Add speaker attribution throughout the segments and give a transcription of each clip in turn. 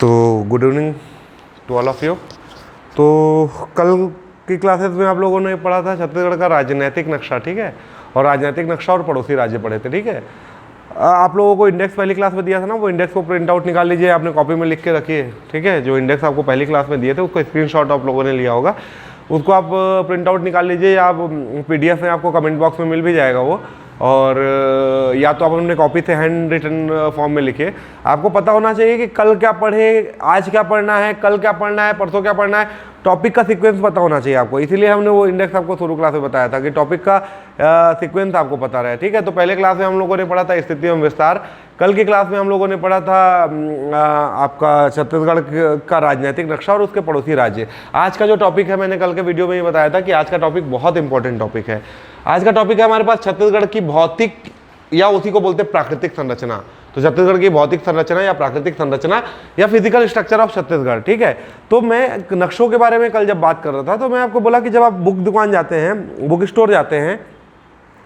Speaker 1: तो good evening to all of you. तो कल की क्लासेस में आप लोगों ने पढ़ा था छत्तीसगढ़ का राजनीतिक नक्शा, ठीक है, और राजनीतिक नक्शा और पड़ोसी राज्य पढ़े थे, ठीक है। आप लोगों को इंडेक्स पहली क्लास में दिया था ना, वो इंडेक्स को प्रिंट आउट निकाल लीजिए, आपने कॉपी में लिख के रखिए, ठीक है। जो इंडेक्स आपको पहली क्लास में दिए थे उसको स्क्रीनशॉट आप लोगों ने लिया होगा, उसको आप प्रिंट आउट निकाल लीजिए, या आप PDF में आपको कमेंट बॉक्स में मिल भी जाएगा वो, और या तो आप अपने कॉपी से हैंड रिटन फॉर्म में लिखिए। आपको पता होना चाहिए कि कल क्या पढ़े, आज क्या पढ़ना है, कल क्या पढ़ना है, परसों क्या पढ़ना है, टॉपिक का सीक्वेंस पता होना चाहिए आपको। इसीलिए हमने वो इंडेक्स आपको शुरू क्लास में बताया था कि टॉपिक का सीक्वेंस आपको पता रहे, ठीक है। तो पहले क्लास में हम लोगों ने पढ़ा था स्थिति एवं विस्तार, कल की क्लास में हम लोगों ने पढ़ा था आपका छत्तीसगढ़ का राजनीतिक नक्शा और उसके पड़ोसी राज्य। आज का जो टॉपिक है, मैंने कल के वीडियो में ये बताया था कि आज का टॉपिक बहुत इंपॉर्टेंट टॉपिक है। आज का टॉपिक है हमारे पास छत्तीसगढ़ की भौतिक, या उसी को बोलते हैं प्राकृतिक संरचना। तो छत्तीसगढ़ की भौतिक संरचना या प्राकृतिक संरचना या फिजिकल स्ट्रक्चर ऑफ छत्तीसगढ़, ठीक है। तो मैं नक्शों के बारे में कल जब बात कर रहा था तो मैं आपको बोला कि जब आप बुक दुकान जाते हैं, बुक स्टोर जाते हैं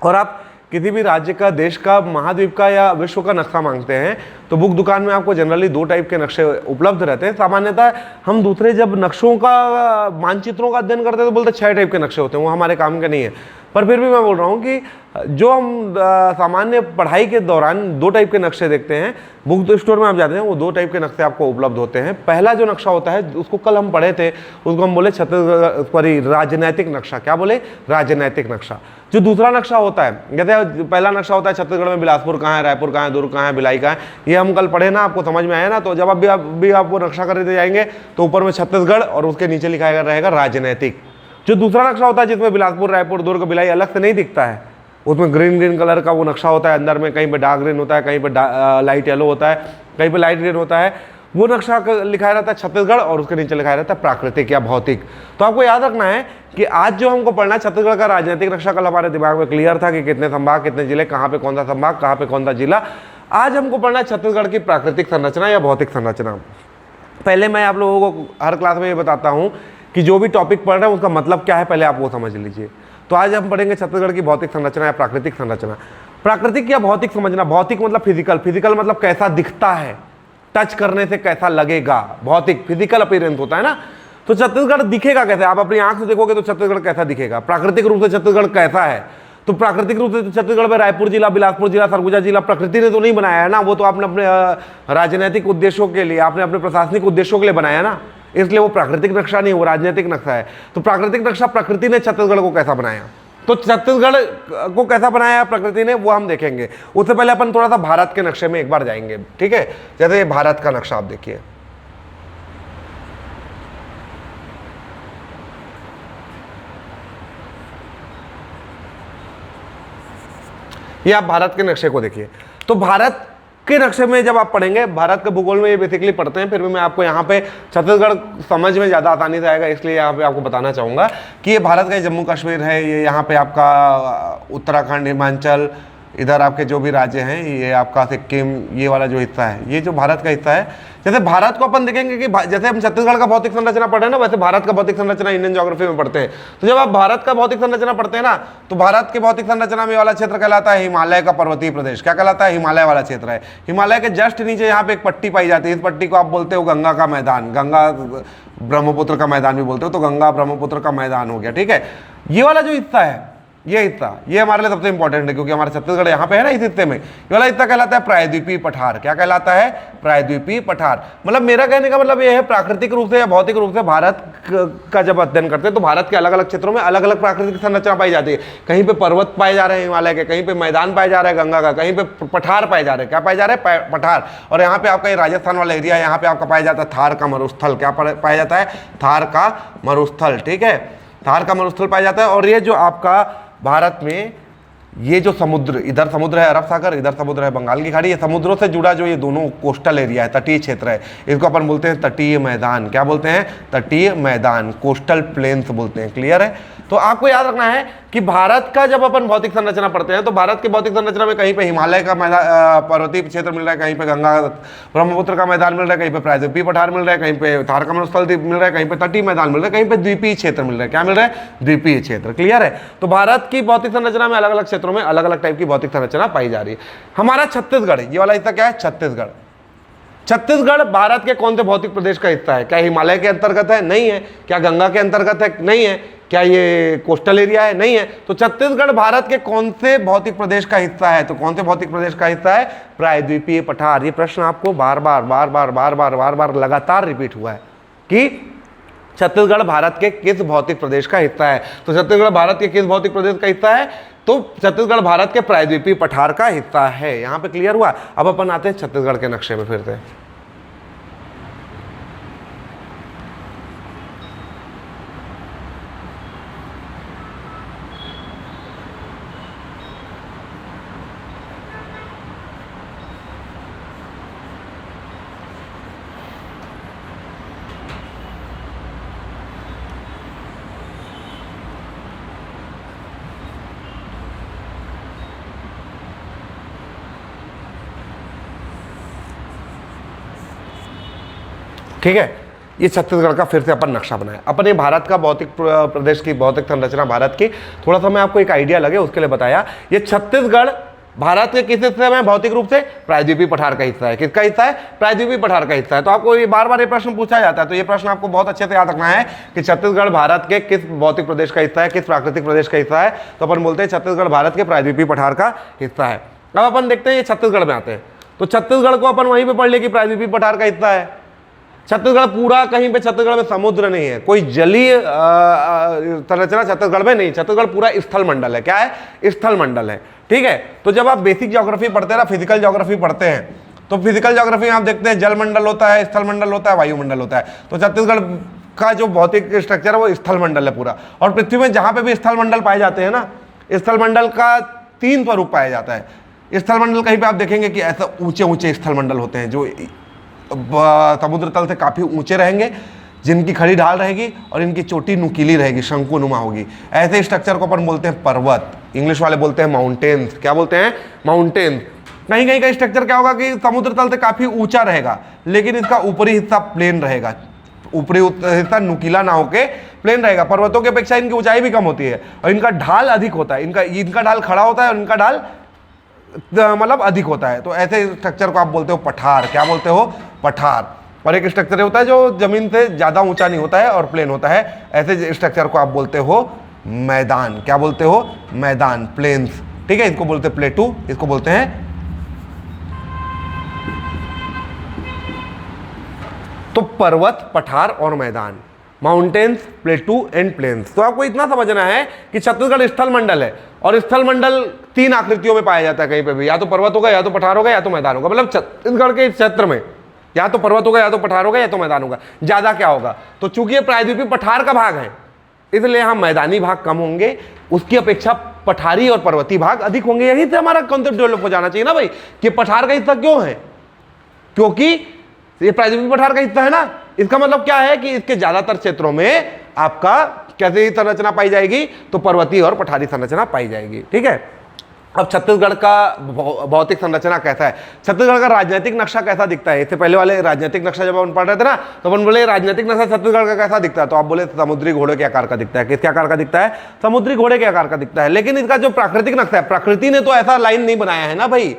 Speaker 1: और आप किसी भी राज्य का, देश का, महाद्वीप का या विश्व का नक्शा मांगते हैं तो बुक दुकान में आपको जनरली 2 टाइप के नक्शे उपलब्ध रहते हैं। सामान्यतः हम दूसरे जब नक्शों का, मानचित्रों का अध्ययन करते हैं तो बोलते 6 टाइप के नक्शे होते हैं, वो हमारे काम के नहीं है। पर फिर भी मैं बोल रहा हूँ कि जो हम सामान्य पढ़ाई के दौरान 2 टाइप के नक्शे देखते हैं, बुक स्टोर में आप जाते हैं, वो 2 टाइप के नक्शे आपको उपलब्ध होते हैं। पहला जो नक्शा होता है उसको कल हम पढ़े थे, उसको हम बोले छत्तीसगढ़ राजनैतिक नक्शा। क्या बोले? राजनैतिक नक्शा। जो दूसरा नक्शा होता है, जैसे पहला नक्शा होता है छत्तीसगढ़ में बिलासपुर कहाँ है, रायपुर कहाँ है, दुर्ग कहाँ है, भिलाई कहाँ है, ये हम कल पढ़े ना, आपको समझ में आया ना। तो जब आप वो नक्शा खरीदे जाएंगे तो ऊपर में छत्तीसगढ़ और उसके नीचे लिखा रहेगा राजनैतिक। जो दूसरा नक्शा होता है जिसमें बिलासपुर, रायपुर, दुर्ग, भिलाई अलग से नहीं दिखता है, उसमें ग्रीन कलर का वो नक्शा होता है, अंदर में कहीं पे डार्क ग्रीन होता है, कहीं पे लाइट येलो होता है, कहीं पे लाइट ग्रीन होता है, वो नक्शा लिखा रहता है छत्तीसगढ़ और उसके नीचे लिखा रहता है प्राकृतिक या भौतिक। तो आपको याद रखना है कि आज जो हमको पढ़ना है छत्तीसगढ़ का राजनीतिक नक्शा, कल हमारे दिमाग में क्लियर था कि कितने संभाग, कितने जिले, कहाँ पे कौन सा संभाग, कहाँ पे कौन सा जिला। आज हमको पढ़ना है छत्तीसगढ़ की प्राकृतिक संरचना या भौतिक संरचना। पहले मैं आप लोगों को हर क्लास में ये बताता हूँ कि जो भी टॉपिक पढ़ रहे हैं उसका मतलब क्या है, पहले आप वो समझ लीजिए। तो आज हम पढ़ेंगे छत्तीसगढ़ की भौतिक संरचना या प्राकृतिक संरचना। प्राकृतिक या भौतिक समझना, भौतिक मतलब फिजिकल, फिजिकल मतलब कैसा दिखता है, टच करने से कैसा लगेगा, भौतिक फिजिकल अपीयरेंस होता है ना। तो छत्तीसगढ़ दिखेगा कैसे, आप अपनी आंख से देखोगे तो छत्तीसगढ़ कैसा दिखेगा, प्राकृतिक रूप से छत्तीसगढ़ कैसा है। तो प्राकृतिक रूप से छत्तीसगढ़ में रायपुर जिला, बिलासपुर जिला, सरगुजा जिला प्रकृति ने तो नहीं बनाया है ना, वो तो आपने अपने राजनीतिक उद्देश्यों के लिए, आपने अपने प्रशासनिक उद्देश्यों के लिए बनाया ना, इसलिए वो प्राकृतिक नक्शा नहीं, वो राजनीतिक नक्शा है। तो प्राकृतिक नक्शा प्रकृति ने छत्तीसगढ़ को कैसा बनाया, तो छत्तीसगढ़ को कैसा बनाया प्रकृति ने, वो हम देखेंगे। उससे पहले अपन थोड़ा सा भारत के नक्शे में एक बार जाएंगे, ठीक है। जैसे भारत का नक्शा आप देखिए, ये आप भारत के नक्शे को देखिए। तो भारत के नक्शे में जब आप पढ़ेंगे, भारत के भूगोल में ये बेसिकली पढ़ते हैं, फिर भी मैं आपको यहाँ पे छत्तीसगढ़ समझ में ज़्यादा आसानी से आएगा, इसलिए यहाँ पे आपको बताना चाहूँगा कि ये भारत का जम्मू कश्मीर है, ये यहाँ पे आपका उत्तराखंड, हिमाचल, इधर आपके जो भी राज्य हैं, ये आपका सिक्किम, ये वाला जो हिस्सा है, ये जो भारत का हिस्सा है। जैसे भारत को अपन देखेंगे कि जैसे हम छत्तीसगढ़ का भौतिक संरचना पढ़े ना, वैसे भारत का भौतिक संरचना इंडियन ज्योग्राफी में पढ़ते हैं। तो जब आप भारत का भौतिक संरचना पढ़ते हैं ना, तो भारत के भौतिक संरचना में वाला क्षेत्र कहलाता है हिमालय का पर्वतीय प्रदेश। क्या कहलाता है? हिमालय वाला क्षेत्र है। हिमालय के जस्ट नीचे यहाँ पे एक पट्टी पाई जाती है, इस पट्टी को आप बोलते हो गंगा का मैदान, गंगा ब्रह्मपुत्र का मैदान भी बोलते हो, तो गंगा ब्रह्मपुत्र का मैदान हो गया, ठीक है। ये वाला जो हिस्सा है, ये हिस्सा, ये हमारे लिए सबसे इंपॉर्टेंट है, क्योंकि हमारे छत्तीसगढ़ यहाँ पे है ना, इस हिस्से में ये वाला हिस्सा कहलाता है प्रायद्वीपीय पठार। क्या कहलाता है? प्रायद्वीपीय पठार। मतलब मेरा कहने का मतलब ये है, प्राकृतिक रूप से या भौतिक रूप से भारत का जब अध्ययन करते हैं तो भारत के अलग अलग क्षेत्रों में अलग अलग प्राकृतिक संरचना पाई जाती है। कहीं पे पर्वत पाए जा रहे हैं हिमालय के, कहीं पे मैदान पाए जा रहे हैं गंगा का, कहीं पे पठार पाए जा रहे हैं। क्या पाए जा रहे हैं? पठार। और यहाँ पे आपका ये राजस्थान वाला एरिया है, यहाँ पे आपका पाया जाता है थार का मरुस्थल। क्या पाया जाता है? थार का मरुस्थल, ठीक है, थार का मरुस्थल पाया जाता है। और ये जो आपका भारत में ये जो समुद्र, इधर समुद्र है अरब सागर, इधर समुद्र है बंगाल की खाड़ी, ये समुद्रों से जुड़ा जो ये दोनों कोस्टल एरिया है, तटीय क्षेत्र है, इसको अपन बोलते हैं तटीय मैदान। क्या बोलते हैं? तटीय मैदान, कोस्टल प्लेन्स बोलते हैं। क्लियर है? तो आपको याद रखना है कि भारत का जब अपन भौतिक संरचना पढ़ते हैं तो भारत की भौतिक संरचना में कहीं पे हिमालय का पर्वतीय क्षेत्र मिल रहा है, कहीं पे गंगा ब्रह्मपुत्र का मैदान मिल रहा है, कहीं पे प्रायद्वीपीय पठार मिल रहा है, कहीं पे थार का मरुस्थल मिल रहा है, कहीं पे तटीय मैदान मिल रहा है, कहीं पे द्वीपीय क्षेत्र मिल रहा है। क्या मिल रहा है? द्वीपीय क्षेत्र। क्लियर है? तो भारत की भौतिक संरचना में अलग अलग क्षेत्रों में अलग अलग टाइप की भौतिक संरचना पाई जा रही है। हमारा छत्तीसगढ़, ये वाला हिस्सा क्या है? छत्तीसगढ़। छत्तीसगढ़ भारत के कौन से भौतिक प्रदेश का हिस्सा है? क्या हिमालय के अंतर्गत है? नहीं है। क्या गंगा के अंतर्गत है? नहीं है। क्या ये कोस्टल एरिया है? नहीं है। तो छत्तीसगढ़ भारत के कौन से भौतिक प्रदेश का हिस्सा है? तो कौन से भौतिक प्रदेश का हिस्सा है? प्रायद्वीपीय पठार। ये प्रश्न आपको बार बार लगातार रिपीट हुआ है कि छत्तीसगढ़ भारत के किस भौतिक प्रदेश का हिस्सा है। तो छत्तीसगढ़ भारत के किस भौतिक प्रदेश का हिस्सा है? तो छत्तीसगढ़ भारत के प्रायद्वीपीय पठार का हिस्सा है। यहां पे क्लियर हुआ। अब अपन आते हैं छत्तीसगढ़ के नक्शे में फिर से। ठीक है, ये छत्तीसगढ़ का फिर से अपन नक्शा बनाया। अपन ये भारत का भौतिक प्रदेश की भौतिक संरचना भारत की थोड़ा सा मैं आपको एक आइडिया लगे उसके लिए बताया। ये छत्तीसगढ़ भारत के किस हिस्से में भौतिक रूप से? प्रायद्वीपीय पठार का हिस्सा है। किसका हिस्सा है? प्रायद्वीपीय पठार का हिस्सा है। तो आपको ये बार बार ये प्रश्न पूछा जाता है, तो ये प्रश्न आपको बहुत अच्छे से याद रखना है कि छत्तीसगढ़ भारत के किस भौतिक प्रदेश का हिस्सा है, किस प्राकृतिक प्रदेश का हिस्सा है। तो अपन बोलते हैं छत्तीसगढ़ भारत के प्रायद्वीपीय पठार का हिस्सा है। अब अपन देखते हैं ये छत्तीसगढ़ में आते हैं, तो छत्तीसगढ़ को अपन वहीं पर पढ़ ले कि प्रायद्वीपीय पठार का हिस्सा है। छत्तीसगढ़ पूरा कहीं पे छत्तीसगढ़ में समुद्र नहीं है, कोई जलीय संरचना छत्तीसगढ़ में नहीं। छत्तीसगढ़ पूरा स्थल मंडल है। क्या है? स्थल मंडल है। ठीक है, तो जब आप बेसिक ज्योग्राफी पढ़ते हैं ना, फिजिकल ज्योग्राफी पढ़ते हैं, तो फिजिकल ज्योग्राफी में आप देखते हैं जल मंडल होता है, स्थल मंडल होता है, वायुमंडल होता है। तो छत्तीसगढ़ का जो भौतिक स्ट्रक्चर है वो स्थल मंडल है पूरा। और पृथ्वी में जहां पे भी स्थल मंडल पाए जाते हैं ना, स्थल मंडल का 3 स्वरूप पाया जाता है। स्थल मंडल कहीं पे आप देखेंगे कि ऐसा ऊंचे ऊंचे स्थल मंडल होते हैं जो समुद्र तल से काफ़ी ऊंचे रहेंगे, जिनकी खड़ी ढाल रहेगी और इनकी चोटी नुकीली रहेगी, शंकुनुमा होगी। ऐसे स्ट्रक्चर को अपन बोलते हैं पर्वत। इंग्लिश वाले बोलते हैं माउंटेन्स। क्या बोलते हैं? माउंटेन्स। कहीं कहीं का स्ट्रक्चर क्या होगा कि समुद्र तल से काफ़ी ऊंचा रहेगा, लेकिन इसका ऊपरी हिस्सा प्लेन रहेगा, ऊपरी हिस्सा नुकीला ना होके प्लेन रहेगा। पर्वतों की अपेक्षा इनकी ऊंचाई भी कम होती है और इनका ढाल अधिक होता है। इनका ढाल खड़ा होता है और इनका ढाल मतलब अधिक होता है। तो ऐसे स्ट्रक्चर को आप बोलते हो पठार। क्या बोलते हो? पठार। और एक स्ट्रक्चर होता है जो जमीन से ज़्यादा ऊंचा नहीं होता है और प्लेन होता है। ऐसे स्ट्रक्चर को आप बोलते हो मैदान। क्या बोलते हो? मैदान, प्लेन्स। ठीक है, इसको बोलते हैं प्लेटू, इसको बोलते हैं। तो पर्वत, पठार और मैदान, माउंटेन्स, प्लेटू एंड प्लेन्स। तो आपको इतना समझना है कि छत्तीसगढ़ स्थल मंडल है और स्थल मंडल 3 आकृतियों में पाया जाता है कहीं पे भी, या तो पर्वत होगा, या तो पठार होगा, या तो मैदान होगा। मतलब छत्तीसगढ़ के क्षेत्र में या तो पर्वत होगा, या तो पठार होगा, या तो मैदान होगा। ज्यादा क्या होगा? तो चूंकि ये प्रायद्वीपीय पठार का भाग है, इसलिए हम मैदानी भाग कम होंगे, उसकी अपेक्षा पठारी और पर्वतीय भाग अधिक होंगे। यही से हमारा कॉन्सेप्ट डेवलप हो जाना चाहिए ना भाई, कि पठार का हिस्सा क्यों है? क्योंकि ये प्रायद्वीपीय पठार का हिस्सा है ना। इसका मतलब क्या है कि इसके ज्यादातर क्षेत्रों में आपका कैसी संरचना पाई जाएगी? तो पर्वतीय और पठारी संरचना पाई जाएगी। ठीक है, अब छत्तीसगढ़ का भौतिक संरचना कैसा है? छत्तीसगढ़ का राजनीतिक नक्शा कैसा दिखता है? इससे पहले वाले राजनीतिक नक्शा जब अपन पढ़ रहे थे ना, तो अपन बोले राजनीतिक नक्शा छत्तीसगढ़ का कैसा दिखता है? तो आप बोले समुद्री घोड़े के आकार का दिखता है। किसके आकार का दिखता है? समुद्री घोड़े के आकार का दिखता है। लेकिन इसका जो प्राकृतिक नक्शा है, प्रकृति ने तो ऐसा लाइन नहीं बनाया है ना भाई,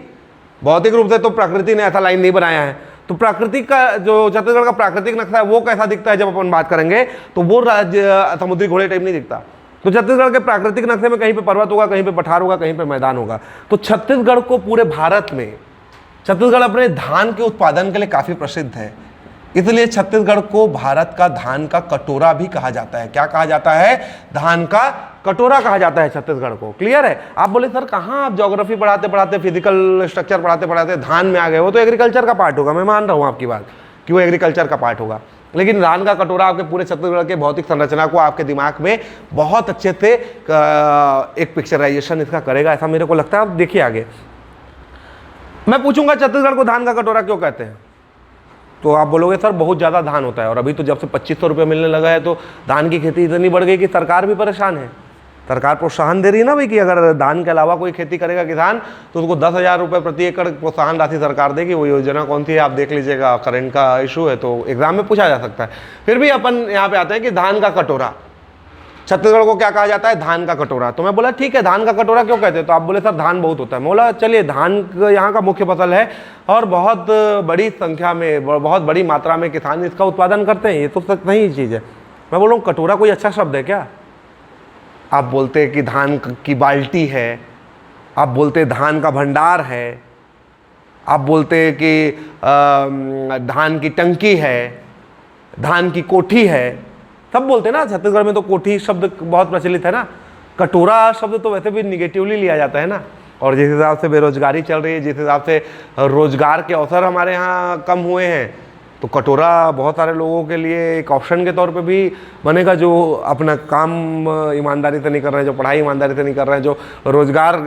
Speaker 1: भौतिक रूप से तो प्रकृति ने ऐसा लाइन नहीं बनाया है। तो प्राकृतिक का जो छत्तीसगढ़ का प्राकृतिक नक्शा है वो कैसा दिखता है? जब अपन बात करेंगे तो वो समुद्री घोड़े टाइप नहीं दिखता। तो छत्तीसगढ़ के प्राकृतिक नक्शे में कहीं पे पर्वत होगा, कहीं पे पठार होगा, कहीं पे मैदान होगा। तो छत्तीसगढ़ को पूरे भारत में, छत्तीसगढ़ अपने धान के उत्पादन के लिए काफी प्रसिद्ध है, इसलिए छत्तीसगढ़ को भारत का धान का कटोरा भी कहा जाता है। क्या कहा जाता है? धान का कटोरा कहा जाता है छत्तीसगढ़ को। क्लियर है? आप बोले सर कहाँ आप ज्योग्राफी पढ़ाते पढ़ाते, फिजिकल स्ट्रक्चर पढ़ाते पढ़ाते धान में आ गए? वो तो एग्रीकल्चर का पार्ट होगा, मैं मान रहा हूँ आपकी बात कि वो एग्रीकल्चर का पार्ट होगा, लेकिन धान का कटोरा आपके पूरे छत्तीसगढ़ के भौतिक संरचना को आपके दिमाग में बहुत अच्छे से एक पिक्चराइजेशन इसका करेगा, ऐसा मेरे को लगता है। आप देखिए आगे मैं पूछूंगा छत्तीसगढ़ को धान का कटोरा क्यों कहते हैं, तो आप बोलोगे सर बहुत ज़्यादा धान होता है, और अभी तो जब से 2500 रुपये मिलने लगा है तो धान की खेती इतनी बढ़ गई कि सरकार भी परेशान है। सरकार प्रोत्साहन दे रही है ना भाई कि अगर धान के अलावा कोई खेती करेगा किसान तो उसको 10,000 रुपये प्रति एकड़ प्रोत्साहन राशि सरकार देगी। वो योजना कौन सी है आप देख लीजिएगा, करंट का इशू है तो एग्जाम में पूछा जा सकता है। फिर भी अपन यहाँ पे आते हैं कि धान का कटोरा, छत्तीसगढ़ को क्या कहा जाता है? धान का कटोरा। तो मैं बोला ठीक है, धान का कटोरा क्यों कहते हैं? तो आप बोले सर धान बहुत होता है। मैं बोला चलिए, धान यहाँ का मुख्य फसल है और बहुत बड़ी संख्या में, बहुत बड़ी मात्रा में किसान इसका उत्पादन करते हैं, ये तो सही चीज़ है। मैं बोल रहा हूँ कटोरा कोई अच्छा शब्द है क्या? आप बोलते हैं कि धान की बाल्टी है, आप बोलते हैं धान का भंडार है, आप बोलते हैं कि धान की टंकी है, धान की कोठी है, सब बोलते हैं ना। छत्तीसगढ़ में तो कोठी शब्द बहुत प्रचलित है ना। कटोरा शब्द तो वैसे भी निगेटिवली लिया जाता है ना। और जिस हिसाब से बेरोजगारी चल रही है, जिस हिसाब से रोजगार के अवसर हमारे यहाँ कम हुए हैं, तो कटोरा बहुत सारे लोगों के लिए एक ऑप्शन के तौर पे भी बनेगा, जो अपना काम ईमानदारी से नहीं कर रहे हैं, जो पढ़ाई ईमानदारी से नहीं कर रहे हैं, जो रोजगार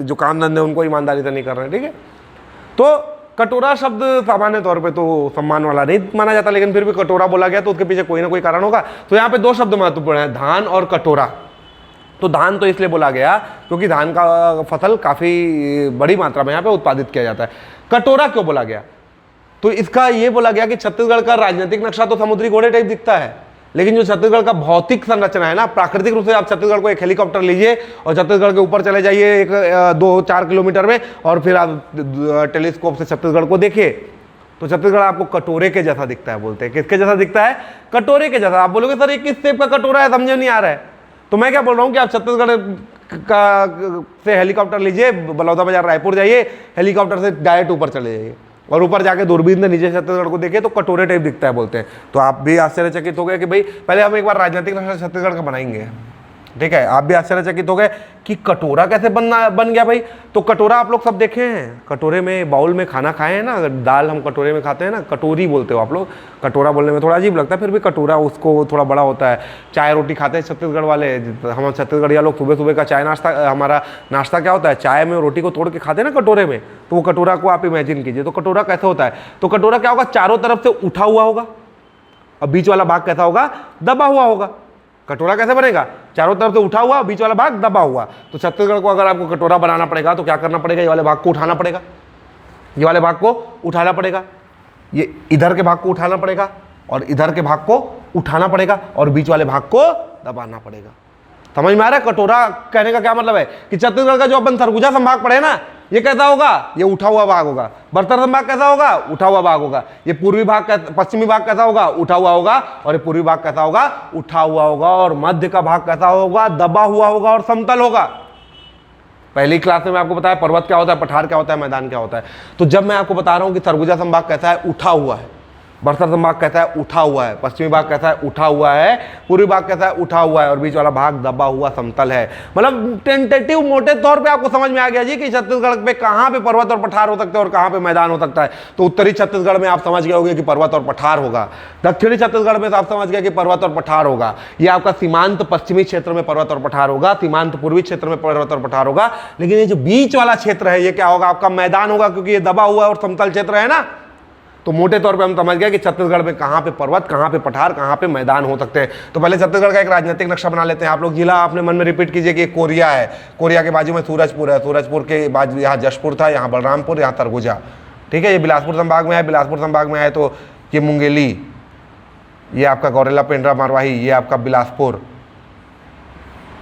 Speaker 1: जो काम धंधे उनको ईमानदारी से नहीं कर रहे हैं, ठीक है। तो कटोरा शब्द सामान्य तौर पे तो सम्मान वाला नहीं माना जाता, लेकिन फिर भी कटोरा बोला गया तो उसके पीछे कोई ना कोई कारण होगा। तो यहाँ पे दो शब्द महत्वपूर्ण है, धान और कटोरा। तो धान तो इसलिए बोला गया क्योंकि धान का फसल काफ़ी बड़ी मात्रा में यहाँ पे उत्पादित किया जाता है। कटोरा क्यों बोला गया? तो इसका ये बोला गया कि छत्तीसगढ़ का राजनीतिक नक्शा तो समुद्री घोड़े टाइप दिखता है, लेकिन जो छत्तीसगढ़ का भौतिक संरचना है ना, प्राकृतिक रूप से आप छत्तीसगढ़ को एक हेलीकॉप्टर लीजिए और छत्तीसगढ़ के ऊपर चले जाइए एक 2-4 किलोमीटर में, और फिर आप टेलीस्कोप से छत्तीसगढ़ को देखिए, तो छत्तीसगढ़ आपको कटोरे के जैसा दिखता है। बोलते हैं किसके जैसा दिखता है? कटोरे के जैसा। आप बोलोगे सर ये किस शेप का कटोरा है, समझे नहीं आ रहा है। तो मैं क्या बोल रहा हूँ कि आप छत्तीसगढ़ का से हेलीकॉप्टर लीजिए, बलौदाबाजार रायपुर जाइए, हेलीकॉप्टर से डायरेक्ट ऊपर चले जाइए और ऊपर जाके दूरबीन से नीचे छत्तीसगढ़ को देखिए तो कटोरे टाइप दिखता है बोलते हैं। तो आप भी आश्चर्यचकित हो गए कि भाई पहले हम एक बार राजनीतिक नक्शा छत्तीसगढ़ का बनाएंगे, ठीक है। आप भी आश्चर्यचकित हो गए कि कटोरा कैसे बन गया भाई। तो कटोरा आप लोग सब देखे हैं, कटोरे में बाउल में खाना खाए हैं ना, दाल हम कटोरे में खाते हैं ना, कटोरी बोलते हो आप लोग। कटोरा बोलने में थोड़ा अजीब लगता है, फिर भी कटोरा उसको थोड़ा बड़ा होता है। चाय रोटी खाते हैं छत्तीसगढ़ वाले, हम छत्तीसगढ़िया लोग सुबह सुबह का चाय नाश्ता, हमारा नाश्ता क्या होता है? चाय में रोटी को तोड़ के खाते हैं ना कटोरे में। तो वो कटोरा को आप इमेजिन कीजिए। तो कटोरा कैसे होता है? तो कटोरा क्या होगा? चारों तरफ से उठा हुआ होगा और बीच वाला भाग कैसा होगा? दबा हुआ होगा। कटोरा कैसे बनेगा? चारों तरफ से उठा हुआ, बीच वाला भाग दबा हुआ। तो छत्तीसगढ़ को अगर आपको कटोरा बनाना पड़ेगा तो क्या करना पड़ेगा? ये वाले भाग को उठाना पड़ेगा, ये वाले भाग को उठाना पड़ेगा, ये इधर के भाग को उठाना पड़ेगा और इधर के भाग को उठाना पड़ेगा और बीच वाले भाग को दबाना पड़ेगा। समझ में आ रहा है? कटोरा कहने का क्या मतलब है कि छत्तीसगढ़ का जो अपन सरगुजा संभाग पढ़े ना, ये कैसा होगा? ये उठा हुआ भाग होगा। बस्तर संभाग कैसा होगा? उठा हुआ भाग होगा। ये पूर्वी भाग, पश्चिमी भाग कैसा होगा? उठा हुआ होगा। और ये पूर्वी भाग कैसा होगा? उठा हुआ होगा। और मध्य का भाग कैसा होगा? दबा हुआ होगा और समतल होगा। पहली क्लास में मैं आपको बताया पर्वत क्या होता है, पठार क्या होता है, मैदान क्या होता है। तो जब मैं आपको बता रहा हूं कि सरगुजा संभाग कैसा है? उठा हुआ है। बस्तर संभाग कैसा है? उठा हुआ है। पश्चिमी भाग कैसा है? उठा हुआ है। पूर्वी भाग कैसा है? उठा हुआ है। और बीच वाला भाग दबा हुआ समतल है। मतलब टेंटेटिव मोटे तौर पे आपको समझ में आ गया जी कि छत्तीसगढ़ पे कहाँ पे पर्वत और पठार हो सकते हैं और कहाँ पे मैदान हो सकता है। तो उत्तरी छत्तीसगढ़ में आप समझ गए होंगे कि पर्वत और पठार होगा। दक्षिणी छत्तीसगढ़ में तो आप समझ गए कि पर्वत और पठार होगा। ये आपका सीमांत पश्चिमी क्षेत्र में पर्वत और पठार होगा, सीमांत पूर्वी क्षेत्र में पर्वत और पठार होगा। लेकिन ये जो बीच वाला क्षेत्र है ये क्या होगा? आपका मैदान होगा, क्योंकि ये दबा हुआ और समतल क्षेत्र है ना। तो मोटे तौर पे हम समझ गए कि छत्तीसगढ़ में कहाँ पे पर्वत, कहाँ पे पठार, कहाँ पे मैदान हो सकते हैं। तो पहले छत्तीसगढ़ का एक राजनीतिक नक्शा बना लेते हैं। आप लोग जिला अपने मन में रिपीट कीजिए कि कोरिया है, कोरिया के बाजू में सूरजपुर है, सूरजपुर के बाजू यहाँ जशपुर था, यहाँ बलरामपुर, यहाँ सरगुजा, ठीक है। ये बिलासपुर संभाग में है, बिलासपुर संभाग में है तो ये मुंगेली, ये आपका गौरेला पेंड्रा मरवाही, ये आपका बिलासपुर,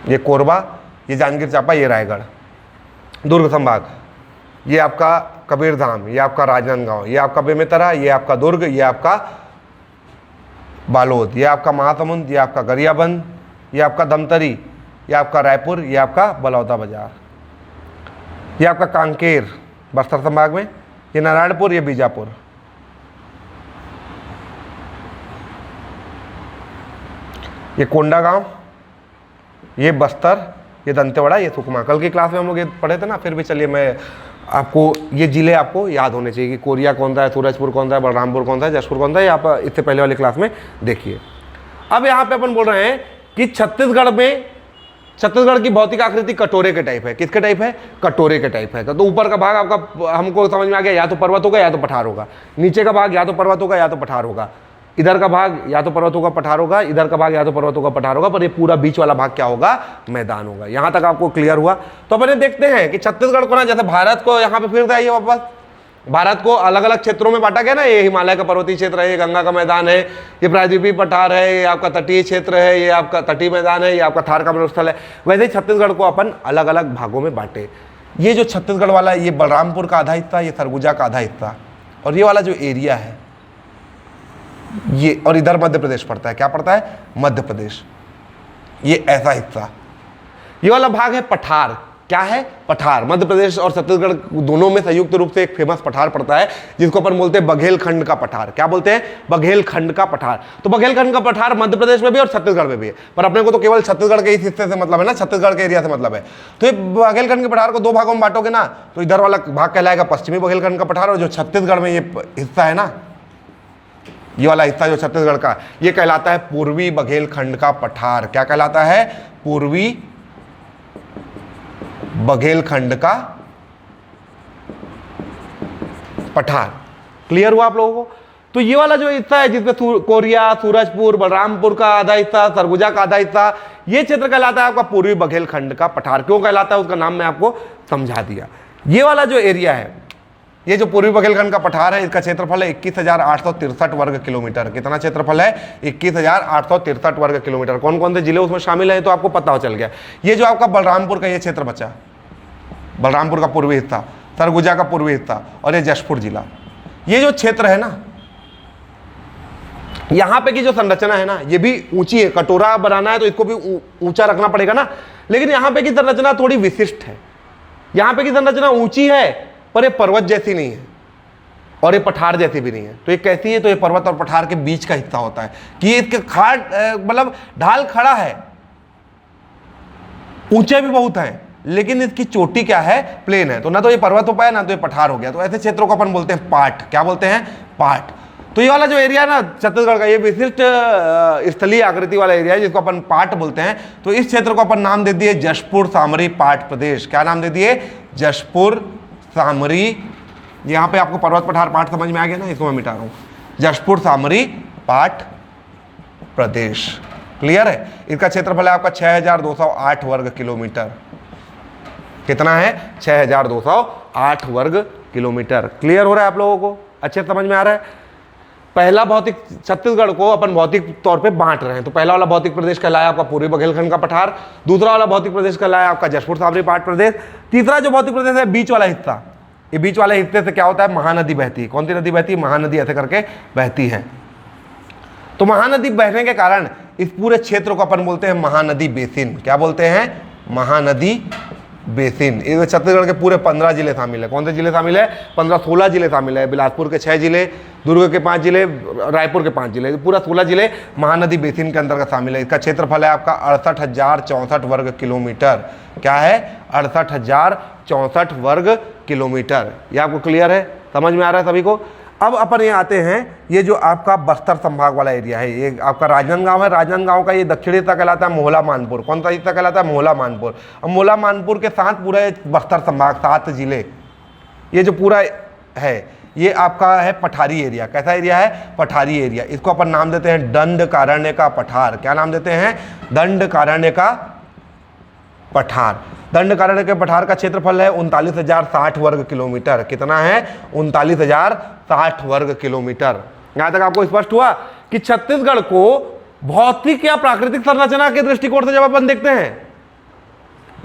Speaker 1: ये कोरबा, ये जांजगीर चांपा, ये रायगढ़। दुर्ग संभाग, ये आपका कबीरधाम, ये आपका राजनांदगांव, ये आपका बेमेतरा, ये आपका दुर्ग, ये आपका बालोद, ये आपका महासमुंद, ये आपका गरियाबंद, ये आपका दमतरी, ये आपका रायपुर, ये आपका बलौदाबाजार, ये आपका कांकेर बस्तर संभाग में, ये नारायणपुर, ये बीजापुर, ये कोंडागांव, ये बस्तर, ये दंतेवाड़ा, ये सुकमा। कल की क्लास में हम लोग ये पढ़े थे ना, फिर भी चलिए मैं आपको ये जिले आपको याद होने चाहिए कि कोरिया कौन सा है, सूरजपुर कौन सा है, बलरामपुर कौन सा है, जशपुर कौन सा है, आप इससे पहले वाली क्लास में देखिए। अब यहाँ पे अपन बोल रहे हैं कि छत्तीसगढ़ में, छत्तीसगढ़ की भौतिक आकृति कटोरे के टाइप है। किसके टाइप है? कटोरे के टाइप है। तो ऊपर का भाग आपका हमको समझ में आ गया, या तो पर्वत होगा या तो पठार होगा। नीचे का भाग या तो पर्वत होगा या तो पठार होगा। इधर का भाग या तो पर्वत होगा पठार होगा, इधर का भाग या तो पर्वत होगा पठार होगा, पर ये पूरा बीच वाला भाग क्या होगा? मैदान होगा। यहां तक आपको क्लियर हुआ? तो अपने देखते हैं कि छत्तीसगढ़ को ना, जैसे भारत को यहाँ पे फिर आइए वापस, भारत को अलग अलग क्षेत्रों में बांटा गया ना, ये हिमालय का पर्वतीय क्षेत्र है, ये गंगा का मैदान है, ये प्रायद्वीपीय पठार है, ये आपका तटीय क्षेत्र है, ये आपका तटीय मैदान है, ये आपका थार का मरुस्थल है। वैसे ही छत्तीसगढ़ को अपन अलग अलग भागों में बांटे। ये जो छत्तीसगढ़ वाला है, ये बलरामपुर का आधा हिस्सा, ये सरगुजा का आधा हिस्सा, और ये वाला जो एरिया है ये, और इधर मध्य प्रदेश पड़ता है। क्या पड़ता है? मध्य प्रदेश। ये ऐसा हिस्सा, ये वाला भाग है पठार। क्या है? पठार। मध्य प्रदेश और छत्तीसगढ़ दोनों में संयुक्त रूप से एक फेमस पठार पड़ता है जिसको अपन बोलते हैं बघेलखंड का पठार। क्या बोलते हैं? बघेलखंड का पठार। तो बघेलखंड का पठार मध्य प्रदेश में भी और छत्तीसगढ़ में भी है, पर अपने को तो केवल छत्तीसगढ़ के इस हिस्से से मतलब है ना, छत्तीसगढ़ के एरिया से मतलब है। तो ये बघेलखंड के पठार को दो भागों में बांटोगे ना, तो इधर वाला भाग कहलाएगा पश्चिमी बघेलखंड का पठार, और जो छत्तीसगढ़ में ये हिस्सा है ना, ये वाला हिस्सा जो छत्तीसगढ़ का, ये कहलाता है पूर्वी बघेलखंड का पठार। क्या कहलाता है? पूर्वी बघेलखंड का पठार। क्लियर हुआ आप लोगों को? तो ये वाला जो हिस्सा है जिसमें कोरिया, सूरजपुर, बलरामपुर का आधा हिस्सा, सरगुजा का आधा हिस्सा, ये क्षेत्र कहलाता है आपका पूर्वी बघेलखंड का पठार। क्यों कहलाता है उसका नाम मैं आपको समझा दिया। ये वाला जो एरिया है, ये जो पूर्वी बघेलखंड का पठार है, इसका क्षेत्रफल है 21,863 वर्ग किलोमीटर। कितना क्षेत्रफल है? 21,863 वर्ग किलोमीटर। कौन कौन से जिले उसमें शामिल है तो आपको पता चल गया। ये जो आपका बलरामपुर का ये क्षेत्र बचा, बलरामपुर का पूर्वी हिस्सा, सरगुजा का पूर्वी हिस्सा, और ये जशपुर जिला, ये जो क्षेत्र है ना, यहां पे की जो संरचना है ना, ये भी ऊंची है। कटोरा बनाना है तो इसको भी ऊंचा रखना पड़ेगा ना, लेकिन यहां पे की संरचना थोड़ी विशिष्ट है। यहां पे की संरचना ऊंची है पर ये पर्वत जैसी नहीं है और ये पठार जैसी भी नहीं है। तो ये कैसी है? तो ये पर्वत और पठार के बीच का हिस्सा होता है कि इसके खाट मतलब ढाल खड़ा है, ऊंचे भी बहुत है, लेकिन इसकी चोटी क्या है? प्लेन है। तो ना तो ये पर्वत हो पाया ना तो ये पठार हो गया। तो ऐसे क्षेत्रों को अपन बोलते हैं पाट। क्या बोलते हैं? पाट। तो ये वाला जो एरिया है ना छत्तीसगढ़ का, ये विशिष्ट स्थलीय आकृति वाला एरिया है जिसको अपन पाट बोलते हैं। तो इस क्षेत्र को अपन नाम दे दिए जशपुर सामरी पाट प्रदेश। क्या नाम दे दिए? जशपुर सामरी। यहाँ पे आपको पर्वत पठार पाट समझ में आ गया ना, इसको मैं मिटा रहा हूँ। जशपुर सामरी पाट प्रदेश। क्लियर है? इसका क्षेत्रफल है आपका 6,208 वर्ग किलोमीटर। कितना है? 6,208 वर्ग किलोमीटर। क्लियर हो रहा है आप लोगों को? अच्छे समझ में आ रहा है? पहला भौतिक, छत्तीसगढ़ को अपन भौतिक तौर पे बांट रहे हैं। तो पहला वाला भौतिक प्रदेश कहलाया आपका पूर्वी बघेलखंड का पठार, दूसरा वाला भौतिक प्रदेश कहलाया आपका जशपुर सामरी पाट प्रदेश, तीसरा जो भौतिक प्रदेश है बीच वाला हिस्सा, ये बीच वाले हिस्से से क्या होता है? महानदी बहती है। कौन सी नदी बहती है? महानदी ऐसे करके बहती है। तो महानदी बहने के कारण इस पूरे क्षेत्र को अपन बोलते हैं महानदी बेसिन। क्या बोलते हैं? महानदी बेसिन। इसमें छत्तीसगढ़ के पूरे 15 जिले शामिल है। कौन से जिले शामिल है? 15-16 जिले शामिल है। बिलासपुर के 6 जिले, दुर्ग के 5 जिले, रायपुर के 5 जिले, पूरा 16 जिले महानदी बेसिन के अंतर्गत शामिल है। इसका क्षेत्रफल है आपका 68,064 वर्ग किलोमीटर। क्या है? 68,064 वर्ग किलोमीटर। ये आपको क्लियर है? समझ में आ रहा है सभी को? अब अपन ये आते हैं, ये जो आपका बस्तर संभाग वाला एरिया है, ये आपका राजनांदगांव है। राजनांदगांव का ये दक्षिणी हिस्सा कहलाता है मोहला मानपुर। कौन सा हिस्सा कहलाता है? मोहला मानपुर। अब मोहला मानपुर के साथ पूरा बस्तर संभाग 7 जिले, ये जो पूरा है ये आपका है पठारी एरिया। कैसा एरिया है? पठारी एरिया। इसको अपन नाम देते हैं दंडकारण्य का पठार। क्या नाम देते हैं? दंडकारण्य का पठार। दंडकारण्य के पठार का क्षेत्रफल है 39,060 वर्ग किलोमीटर। कितना है? 39,060 वर्ग किलोमीटर। यहां तक आपको स्पष्ट हुआ कि छत्तीसगढ़ को भौतिक या प्राकृतिक संरचना के दृष्टिकोण से जब अपन देखते हैं,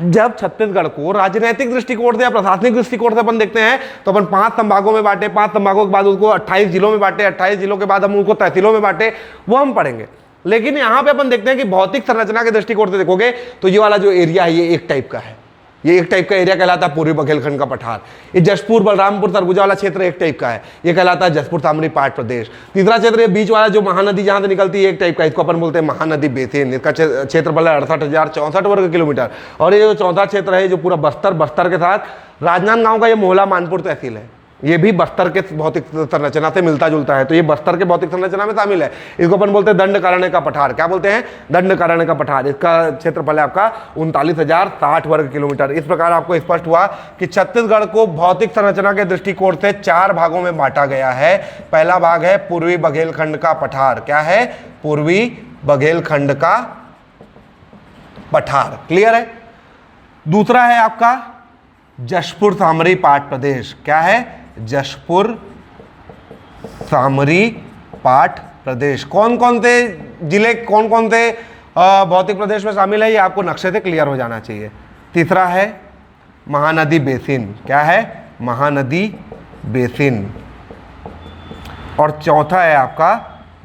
Speaker 1: जब छत्तीसगढ़ को राजनीतिक दृष्टिकोण से या प्रशासनिक दृष्टिकोण से अपन देखते हैं, तो अपन 5 संभागों में बांटे, 5 संभागों के बाद उसको 28 जिलों में बांटे, 28 जिलों के बाद हम उनको तहसीलों में बांटे, वो हम पढ़ेंगे। लेकिन यहां पे अपन देखते हैं कि भौतिक संरचना के दृष्टिकोण से देखोगे तो ये वाला जो एरिया है ये एक टाइप का है। ये एक टाइप का एरिया कहलाता है पूर्वी बघेलखंड का पठार। ये जशपुर, बलरामपुर, सरगुजा वाला क्षेत्र एक टाइप का है, ये कहलाता है जशपुर सामरी पाट प्रदेश। तीसरा क्षेत्र ये बीच वाला जो महानदी जहां से निकलती है एक टाइप का, इसको अपन बोलते हैं महानदी बेसिन। इसका क्षेत्रफल है 68,064 वर्ग किलोमीटर। और ये जो चौथा क्षेत्र है जो पूरा बस्तर के साथ राजनांदगांव का ये मोहला मानपुर तहसील है, ये भी बस्तर के भौतिक संरचना से मिलता जुलता है। तो ये बस्तर के भौतिक संरचना में शामिल है। इसको अपन बोलते हैं दंडकारण्य का पठार। क्या बोलते हैं? दंडकारण्य का पठार। इसका क्षेत्रफल है आपका 39,060 वर्ग किलोमीटर। इस प्रकार आपको स्पष्ट हुआ कि छत्तीसगढ़ को भौतिक संरचना के दृष्टिकोण से 4 भागों में बांटा गया है। पहला भाग है पूर्वी बघेलखंड का पठार। क्या है? पूर्वी बघेलखंड का पठार। क्लियर है? दूसरा है आपका जशपुर सामरी पाट प्रदेश। क्या है? जशपुर सामरी पाठ प्रदेश। कौन कौन से जिले, कौन कौन से भौतिक प्रदेश में शामिल है, ये आपको नक्शे से क्लियर हो जाना चाहिए। तीसरा है महानदी बेसिन, क्या है, महानदी बेसिन। और चौथा है आपका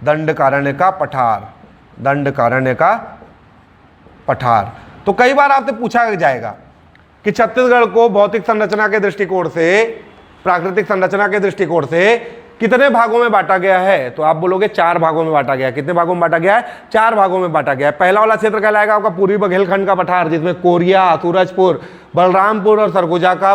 Speaker 1: दंडकारण्य का पठार, दंडकारण्य का पठार। तो कई बार आपसे पूछा जाएगा कि छत्तीसगढ़ को भौतिक संरचना के दृष्टिकोण से, प्राकृतिक संरचना के दृष्टिकोण से कितने भागों में बांटा गया है, तो आप बोलोगे 4 भागों में बांटा गया है। कितने भागों में बांटा गया है, 4 भागों में बांटा गया है। पहला वाला क्षेत्र कहलाएगा आपका पूर्वी बघेलखंड का पठार, जिसमें कोरिया, सूरजपुर, बलरामपुर और सरगुजा का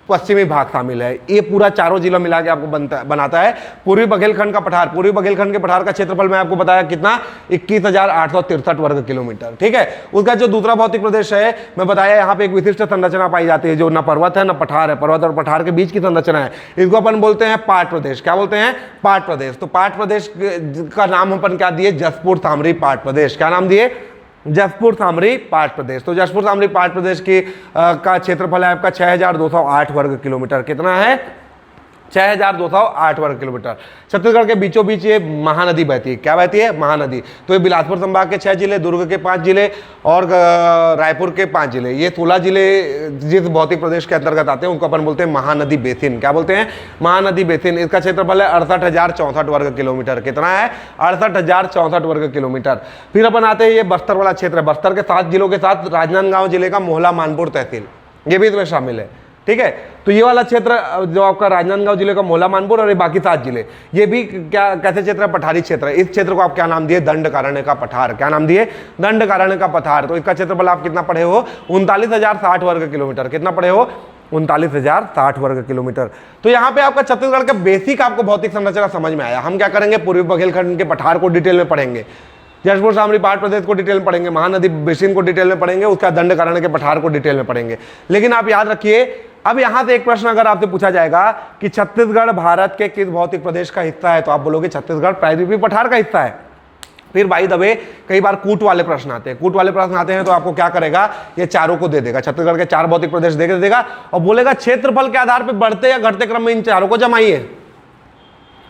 Speaker 1: पश्चिमी भाग शामिल है। ये पूरा चारों जिला मिला के आपको बनाता है पूर्वी बघेलखंड का पठार। पूर्वी बघेलखंड के पठार का क्षेत्रफल मैं आपको बताया कितना, 21,863 वर्ग किलोमीटर, ठीक है। उसका जो दूसरा भौतिक प्रदेश है, मैं बताया यहाँ पे एक विशिष्ट संरचना पाई जाती है, जो न पर्वत है न पठार है, पर्वत और पठार के बीच की संरचना है। इसको अपन बोलते हैं पाट प्रदेश। क्या बोलते हैं, पाट प्रदेश। तो पाट प्रदेश का नाम अपन क्या दिए, जशपुर सामरी पाट प्रदेश। क्या नाम दिए, जशपुर सामरी पाट प्रदेश। तो जशपुर सामरी पाट प्रदेश की का क्षेत्रफल है आपका 6,208 वर्ग किलोमीटर। कितना है, 6,208 वर्ग किलोमीटर। छत्तीसगढ़ के बीचों बीच ये महानदी बहती है। क्या बहती है, महानदी। तो ये बिलासपुर संभाग के 6 जिले, दुर्ग के 5 जिले और रायपुर के 5 जिले, ये 16 जिले जिस भौतिक प्रदेश के अंतर्गत आते हैं उनको अपन बोलते हैं महानदी बेसिन। क्या बोलते हैं, महानदी बेसिन। इसका क्षेत्रफल है 68,064 वर्ग किलोमीटर। कितना है, 68,064 वर्ग किलोमीटर। फिर अपन आते हैं ये बस्तर वाला क्षेत्र है। बस्तर के 7 जिलों के साथ राजनांदगांव जिले का मोहला मानपुर तहसील, ये भी इसमें शामिल है, ठीक है। तो ये वाला क्षेत्र जो आपका राजनांदगांव जिले का मोहला मानपुर और ये बाकी 7 जिले, ये भी क्या कैसे क्षेत्र है, पठारी क्षेत्र है। इस क्षेत्र को आप क्या नाम दिए, दंडकारण्य का पठार। क्या नाम दिए, दंडकारण्य का पठार। तो इसका क्षेत्रफल आप कितना पढ़े हो, 39,060 वर्ग किलोमीटर। कितना पढ़े हो, 39,060 वर्ग किलोमीटर। तो यहाँ पे आपका छत्तीसगढ़ का बेसिक आपको भौतिक संरचना समझ में आया। हम क्या करेंगे, पूर्वी बघेलखंड के पठार को डिटेल में पढ़ेंगे, जशपुर सामरी पाट प्रदेश को डिटेल में पढ़ेंगे, महानदी बेसिन को डिटेल में पढ़ेंगे, उसका दंडकारण्य के पठार को डिटेल में पढ़ेंगे। लेकिन आप याद रखिए, अब यहां से एक प्रश्न अगर आपसे पूछा जाएगा कि छत्तीसगढ़ भारत के किस भौतिक प्रदेश का हिस्सा है, तो आप बोलोगे छत्तीसगढ़ प्रायद्वीपीय पठार का हिस्सा है। फिर बाई दबे कई बार कूट वाले प्रश्न आते हैं। कूट वाले प्रश्न आते हैं तो आपको क्या करेगा, ये चारों को दे देगा, छत्तीसगढ़ के 4 भौतिक प्रदेश दे देगा और बोलेगा क्षेत्रफल के आधार पर बढ़ते या घटते क्रम में इन चारों को जमाइए।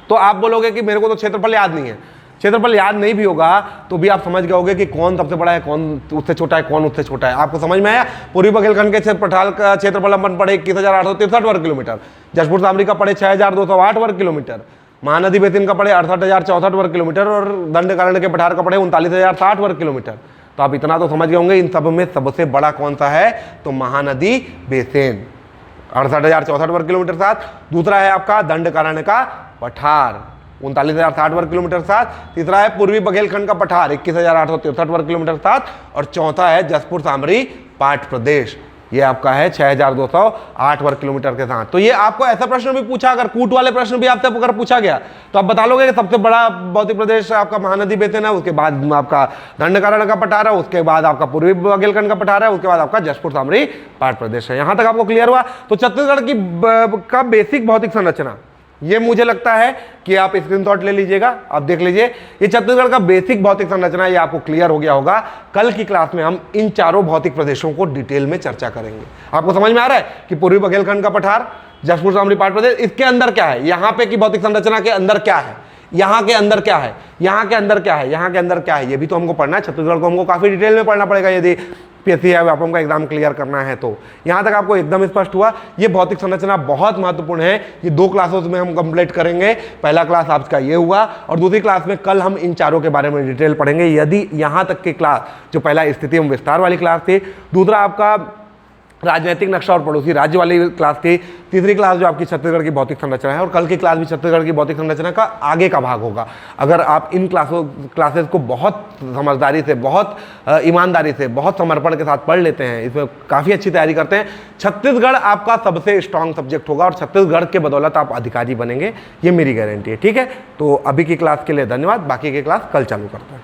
Speaker 1: तो आप बोलोगे कि मेरे को तो क्षेत्रफल याद नहीं है। क्षेत्रफल याद नहीं भी होगा तो भी आप समझ गए होगे कि कौन सबसे बड़ा है, कौन उससे छोटा है, कौन उससे छोटा है। आपको समझ में आया। पूर्वी बघेलखंड के पठार का क्षेत्रफल अपन पड़े 21,863 वर्ग किलोमीटर, जशपुर सामरी का पड़े 6,208 वर्ग किलोमीटर, महानदी बेसिन का पड़े 68,064 वर्ग किलोमीटर और दंडकारण्य के पठार का पड़े 39,060 वर्ग किलोमीटर। तो आप इतना तो समझ गए होंगे, इन सब में सबसे बड़ा कौन सा है, तो महानदी बेसिन 68,064 वर्ग किलोमीटर साथ। दूसरा है आपका दंडकारण्य का पठार 39,060 वर्ग किलोमीटर साथ। तीसरा है पूर्वी बघेलखंड का पठार 21,863 वर्ग किलोमीटर साथ। और चौथा है जशपुर सामरी पाट प्रदेश, ये आपका है 6,208 वर्ग किलोमीटर के साथ। तो ये आपको ऐसा प्रश्न भी पूछा, अगर कूट वाले प्रश्न भी आपसे अगर पूछा गया तो आप बता लोगे कि सबसे बड़ा भौतिक प्रदेश आपका महानदी बेसिन है, उसके बाद आपका दंडकारण्य का पठार है, उसके बाद आपका पूर्वी बघेलखंड का पठार है, उसके बाद आपका जशपुर सामरी पाट प्रदेश है। यहां तक आपको क्लियर हुआ। तो छत्तीसगढ़ की का बेसिक भौतिक संरचना, ये मुझे लगता है कि आप स्क्रीनशॉट ले लीजिएगा, आप देख लीजिए। ये छत्तीसगढ़ का बेसिक भौतिक संरचना, ये आपको क्लियर हो गया होगा। कल की क्लास में हम इन चारों भौतिक प्रदेशों को डिटेल में चर्चा करेंगे। आपको समझ में आ रहा है कि पूर्वी बघेलखंड का पठार, जशपुर सामरी पाट प्रदेश, इसके अंदर क्या है, यहाँ पे की भौतिक संरचना के अंदर क्या है, यहाँ के अंदर क्या है, यहाँ के अंदर क्या है, यहाँ के अंदर क्या है, ये भी तो हमको पढ़ना है। छत्तीसगढ़ को हमको काफी डिटेल में पढ़ना पड़ेगा यदि पीएससी या व्यापम का एग्जाम क्लियर करना है। तो यहाँ तक आपको एकदम स्पष्ट हुआ। ये भौतिक संरचना बहुत महत्वपूर्ण है। ये 2 क्लासेस में हम कंप्लीट करेंगे। पहला क्लास आपका ये हुआ और दूसरी क्लास में कल हम इन चारों के बारे में डिटेल पढ़ेंगे। यदि यहाँ तक की क्लास, जो पहला स्थिति एवं विस्तार वाली क्लास थी, दूसरा आपका राजनीतिक नक्शा और पड़ोसी राज्य वाली क्लास थी, तीसरी क्लास जो आपकी छत्तीसगढ़ की भौतिक संरचना है, और कल की क्लास भी छत्तीसगढ़ की भौतिक संरचना का आगे का भाग होगा। अगर आप इन क्लासेस को बहुत समझदारी से, बहुत ईमानदारी से, बहुत समर्पण के साथ पढ़ लेते हैं, इसमें काफ़ी अच्छी तैयारी करते हैं, छत्तीसगढ़ आपका सबसे स्ट्रांग सब्जेक्ट होगा और छत्तीसगढ़ के बदौलत आप अधिकारी बनेंगे, ये मेरी गारंटी है। ठीक है, तो अभी की क्लास के लिए धन्यवाद। बाकी की क्लास कल चालू करते हैं।